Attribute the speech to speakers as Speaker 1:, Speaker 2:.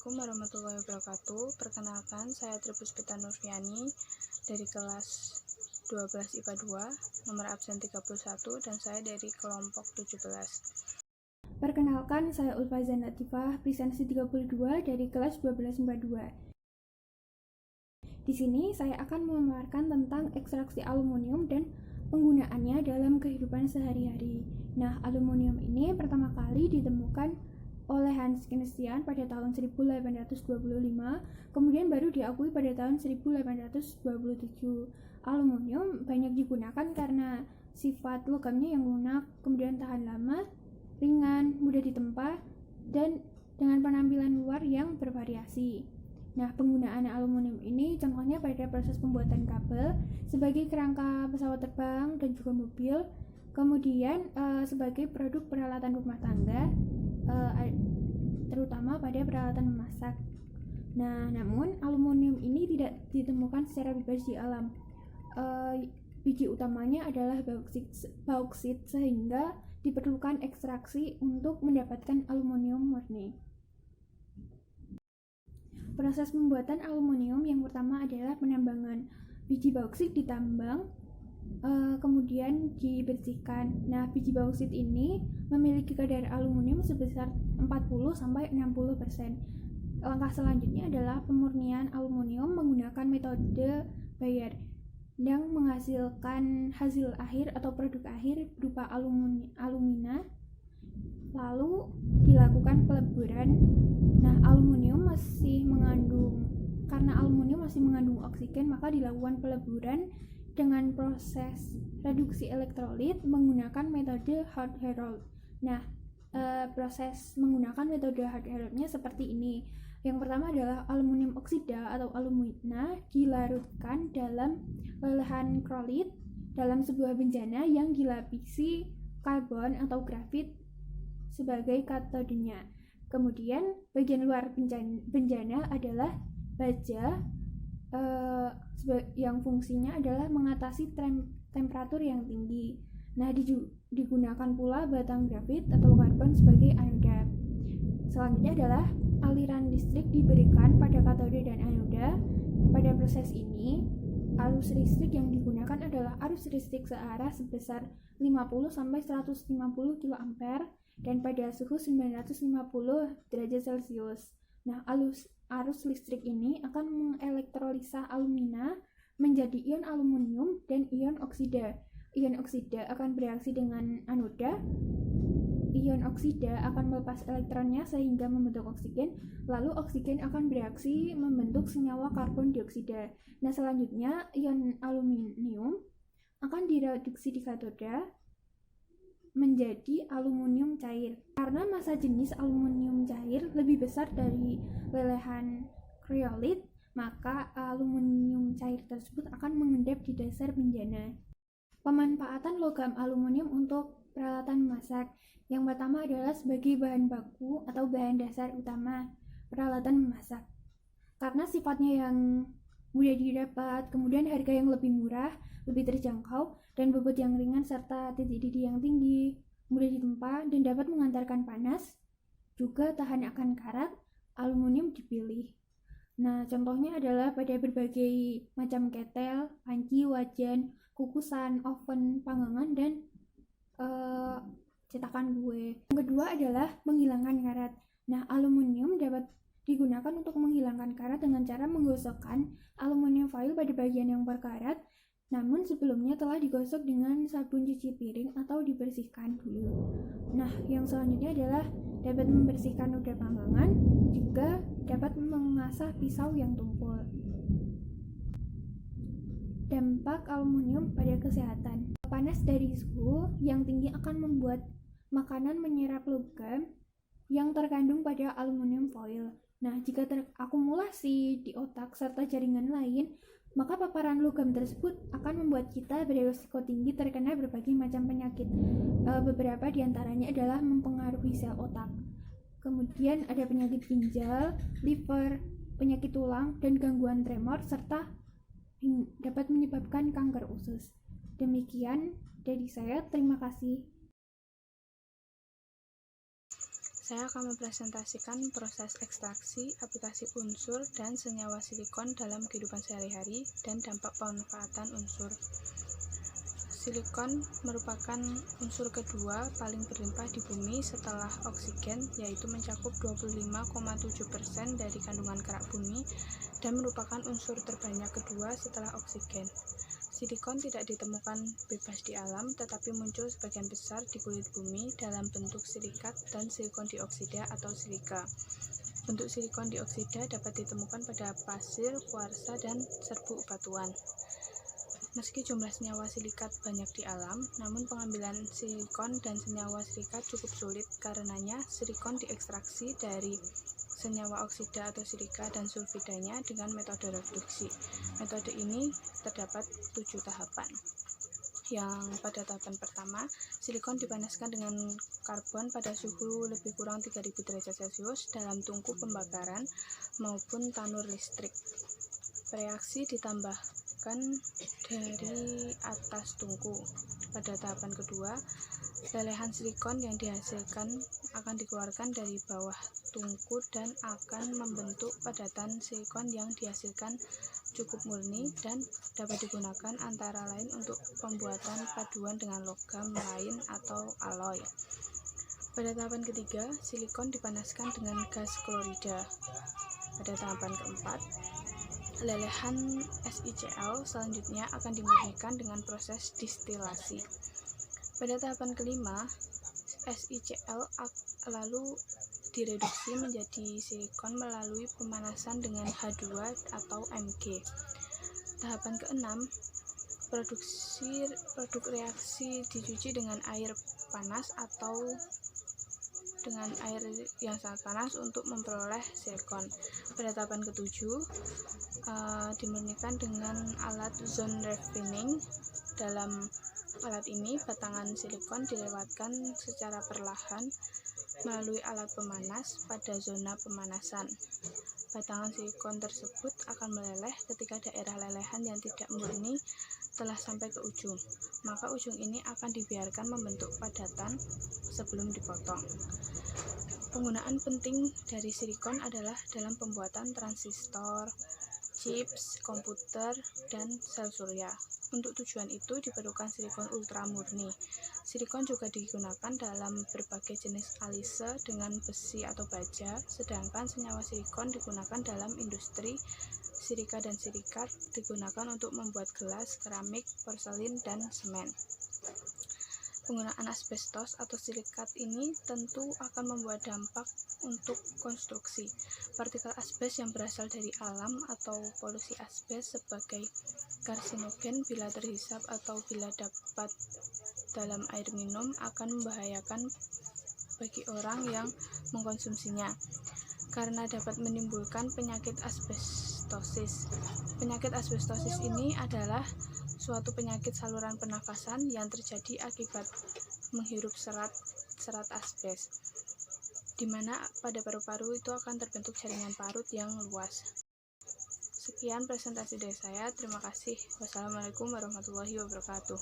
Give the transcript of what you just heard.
Speaker 1: Assalamualaikum warahmatullahi wabarakatuh. Perkenalkan, saya Tripuspita Nurfiani dari kelas 12 IPA 2, nomor absen 31, dan saya dari kelompok 17.
Speaker 2: Perkenalkan, saya Ulfazan Latifah, presensi 32 dari kelas 12 IPA 2. Di sini saya akan memaparkan tentang ekstraksi aluminium dan penggunaannya dalam kehidupan sehari-hari. Nah, aluminium ini pertama kali ditemukan oleh Hans Christian pada tahun 1825, kemudian baru diakui pada tahun 1827. Aluminium banyak digunakan karena sifat logamnya yang lunak, kemudian tahan lama, ringan, mudah ditempa, dan dengan penampilan luar yang bervariasi. Nah, penggunaan aluminium ini contohnya pada proses pembuatan kabel sebagai kerangka pesawat terbang dan juga mobil, kemudian sebagai produk peralatan rumah tangga, terutama pada peralatan memasak. Nah, namun aluminium ini tidak ditemukan secara bebas di alam. Biji utamanya adalah bauksit, sehingga diperlukan ekstraksi untuk mendapatkan aluminium murni. Proses pembuatan aluminium yang pertama adalah penambangan. Biji bauksit ditambang, kemudian dibersihkan. Nah, biji bauksit ini memiliki kadar aluminium sebesar 40-60%. Langkah selanjutnya adalah pemurnian aluminium menggunakan metode Bayer yang menghasilkan hasil akhir atau produk akhir berupa alumina. Lalu dilakukan peleburan. Nah, karena aluminium masih mengandung oksigen, maka dilakukan peleburan dengan proses reduksi elektrolit menggunakan metode Hart-Heroult. Nah, proses menggunakan metode Hart-Heroult-nya seperti ini. Yang pertama adalah aluminium oksida atau alumina dilarutkan dalam lelehan krolit dalam sebuah bejana yang dilapisi karbon atau grafit sebagai katodenya. Kemudian bagian luar bejana adalah baja yang fungsinya adalah mengatasi temperatur yang tinggi. Nah, digunakan pula batang grafit atau karbon sebagai anoda. Selanjutnya adalah aliran listrik diberikan pada katode dan anoda. Pada proses ini, arus listrik yang digunakan adalah arus listrik searah sebesar 50-150 kA dan pada suhu 950 derajat Celcius. Nah, arus listrik ini akan mengelektrolisa alumina menjadi ion aluminium dan ion oksida. Ion oksida akan bereaksi dengan anoda. Ion oksida akan melepas elektronnya sehingga membentuk oksigen, lalu oksigen akan bereaksi membentuk senyawa karbon dioksida. Nah, selanjutnya ion aluminium akan direduksi di katoda menjadi aluminium cair. Karena massa jenis aluminium cair lebih besar dari lelehan kriolit, maka aluminium cair tersebut akan mengendap di dasar bejana. Pemanfaatan logam aluminium untuk peralatan memasak. Yang pertama adalah sebagai bahan baku atau bahan dasar utama peralatan memasak. Karena sifatnya yang mudah didapat, kemudian harga yang lebih murah, lebih terjangkau, dan bobot yang ringan serta titik didih yang tinggi, mudah ditempa dan dapat mengantarkan panas, juga tahan akan karat, aluminium dipilih. Nah, contohnya adalah pada berbagai macam ketel, panci, wajan, kukusan, oven, panggangan, dan cetakan kue. Yang kedua adalah menghilangkan karat. Nah, aluminium dapat digunakan untuk menghilangkan karat dengan cara menggosokkan aluminium foil pada bagian yang berkarat, namun sebelumnya telah digosok dengan sabun cuci piring atau dibersihkan dulu. Nah, yang selanjutnya adalah dapat membersihkan noda panggangan, juga dapat mengasah pisau yang tumpul. Dampak aluminium pada kesehatan. Panas dari suhu yang tinggi akan membuat makanan menyerap logam yang terkandung pada aluminium foil. Nah, jika terakumulasi di otak serta jaringan lain, maka paparan logam tersebut akan membuat kita beresiko tinggi terkena berbagai macam penyakit. Beberapa diantaranya adalah mempengaruhi sel otak. Kemudian ada penyakit ginjal, liver, penyakit tulang, dan gangguan tremor, serta dapat menyebabkan kanker usus. Demikian dari saya, terima kasih.
Speaker 1: Saya akan mempresentasikan proses ekstraksi, aplikasi unsur, dan senyawa silikon dalam kehidupan sehari-hari, dan dampak pemanfaatan unsur. Silikon merupakan unsur kedua paling berlimpah di bumi setelah oksigen, yaitu mencakup 25,7% dari kandungan kerak bumi dan merupakan unsur terbanyak kedua setelah oksigen. Silikon tidak ditemukan bebas di alam, tetapi muncul sebagian besar di kulit bumi dalam bentuk silikat dan silikon dioksida atau silika. Bentuk silikon dioksida dapat ditemukan pada pasir, kuarsa, dan serbuk batuan. Meski jumlah senyawa silikat banyak di alam, namun pengambilan silikon dan senyawa silikat cukup sulit. Karenanya, silikon diekstraksi dari senyawa oksida atau silika dan sulfidanya dengan metode reduksi. Metode ini terdapat 7 tahapan. Yang pada tahapan pertama, silikon dipanaskan dengan karbon pada suhu lebih kurang 3000 derajat Celcius dalam tungku pembakaran maupun tanur listrik. Reaksi ditambahkan dari atas tungku. Pada tahapan kedua, lelehan silikon yang dihasilkan akan dikeluarkan dari bawah tungku dan akan membentuk padatan silikon yang dihasilkan cukup murni dan dapat digunakan antara lain untuk pembuatan paduan dengan logam lain atau alloy. Pada tahapan ketiga, silikon dipanaskan dengan gas klorida. Pada tahapan keempat, lelehan SiCl selanjutnya akan dimurnikan dengan proses distilasi. Pada tahapan kelima, SiCl lalu direduksi menjadi silikon melalui pemanasan dengan H2 atau Mg. Tahapan keenam, produk reaksi dicuci dengan air panas atau dengan air yang sangat panas untuk memperoleh silikon. Pada tahapan ketujuh, dimurnikan dengan alat zone refining. Dalam alat ini, batangan silikon dilewatkan secara perlahan melalui alat pemanas pada zona pemanasan. Batangan silikon tersebut akan meleleh ketika daerah lelehan yang tidak murni telah sampai ke ujung, maka ujung ini akan dibiarkan membentuk padatan sebelum dipotong. Penggunaan penting dari silikon adalah dalam pembuatan transistor, chips, komputer, dan sel surya. Untuk tujuan itu diperlukan silikon ultra murni. Silikon juga digunakan dalam berbagai jenis alise dengan besi atau baja, sedangkan senyawa silikon digunakan dalam industri. Silika dan silikat digunakan untuk membuat gelas, keramik, porselin, dan semen. Penggunaan asbestos atau silikat ini tentu akan membuat dampak untuk konstruksi. Partikel asbes yang berasal dari alam atau polusi asbes sebagai karsinogen bila terhisap atau bila dapat dalam air minum akan membahayakan bagi orang yang mengkonsumsinya karena dapat menimbulkan penyakit asbestosis. Penyakit asbestosis ini adalah suatu penyakit saluran pernafasan yang terjadi akibat menghirup serat asbes, di mana pada paru-paru itu akan terbentuk jaringan parut yang luas. Sekian presentasi dari saya. Terima kasih. Wassalamualaikum warahmatullahi wabarakatuh.